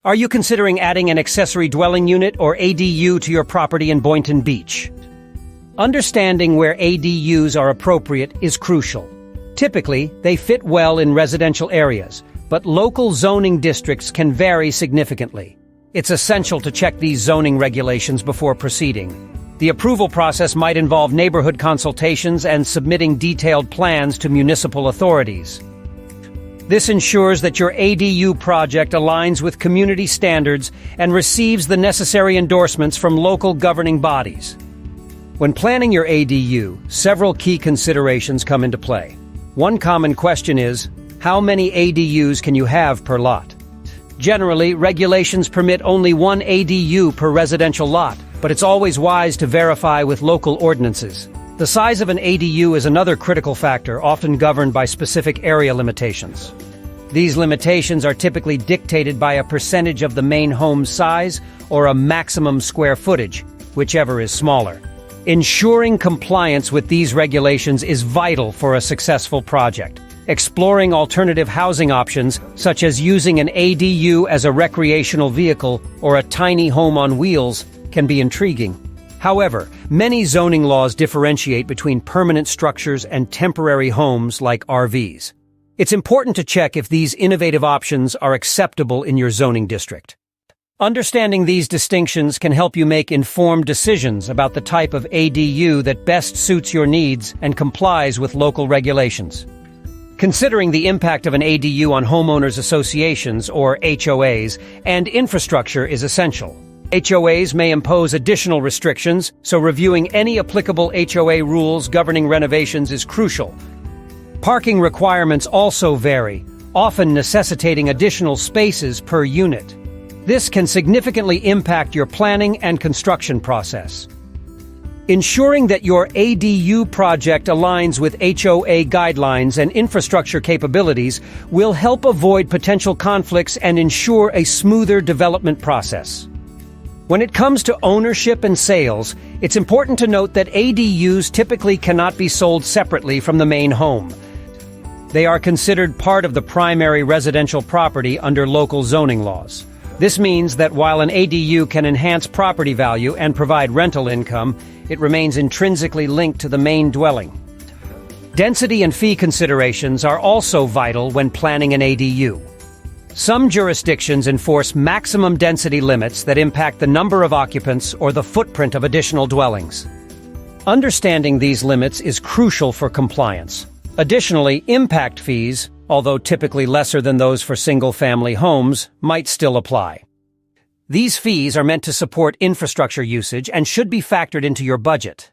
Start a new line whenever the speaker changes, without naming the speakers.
Are you considering adding an accessory dwelling unit or ADU to your property in Boynton Beach? Understanding where ADUs are appropriate is crucial. Typically, they fit well in residential areas, but local zoning districts can vary significantly. It's essential to check these zoning regulations before proceeding. The approval process might involve neighborhood consultations and submitting detailed plans to municipal authorities. This ensures that your ADU project aligns with community standards and receives the necessary endorsements from local governing bodies. When planning your ADU, several key considerations come into play. One common question is, how many ADUs can you have per lot? Generally, regulations permit only one ADU per residential lot, but it's always wise to verify with local ordinances. The size of an ADU is another critical factor, often governed by specific area limitations. These limitations are typically dictated by a percentage of the main home's size or a maximum square footage, whichever is smaller. Ensuring compliance with these regulations is vital for a successful project. Exploring alternative housing options, such as using an ADU as a recreational vehicle or a tiny home on wheels, can be intriguing. However, many zoning laws differentiate between permanent structures and temporary homes like RVs. It's important to check if these innovative options are acceptable in your zoning district. Understanding these distinctions can help you make informed decisions about the type of ADU that best suits your needs and complies with local regulations. Considering the impact of an ADU on homeowners associations, or HOAs, and infrastructure is essential. HOAs may impose additional restrictions, so reviewing any applicable HOA rules governing renovations is crucial. Parking requirements also vary, often necessitating additional spaces per unit. This can significantly impact your planning and construction process. Ensuring that your ADU project aligns with HOA guidelines and infrastructure capabilities will help avoid potential conflicts and ensure a smoother development process. When it comes to ownership and sales, it's important to note that ADUs typically cannot be sold separately from the main home. They are considered part of the primary residential property under local zoning laws. This means that while an ADU can enhance property value and provide rental income, it remains intrinsically linked to the main dwelling. Density and fee considerations are also vital when planning an ADU. Some jurisdictions enforce maximum density limits that impact the number of occupants or the footprint of additional dwellings. Understanding these limits is crucial for compliance. Additionally, impact fees, although typically lesser than those for single-family homes, might still apply. These fees are meant to support infrastructure usage and should be factored into your budget.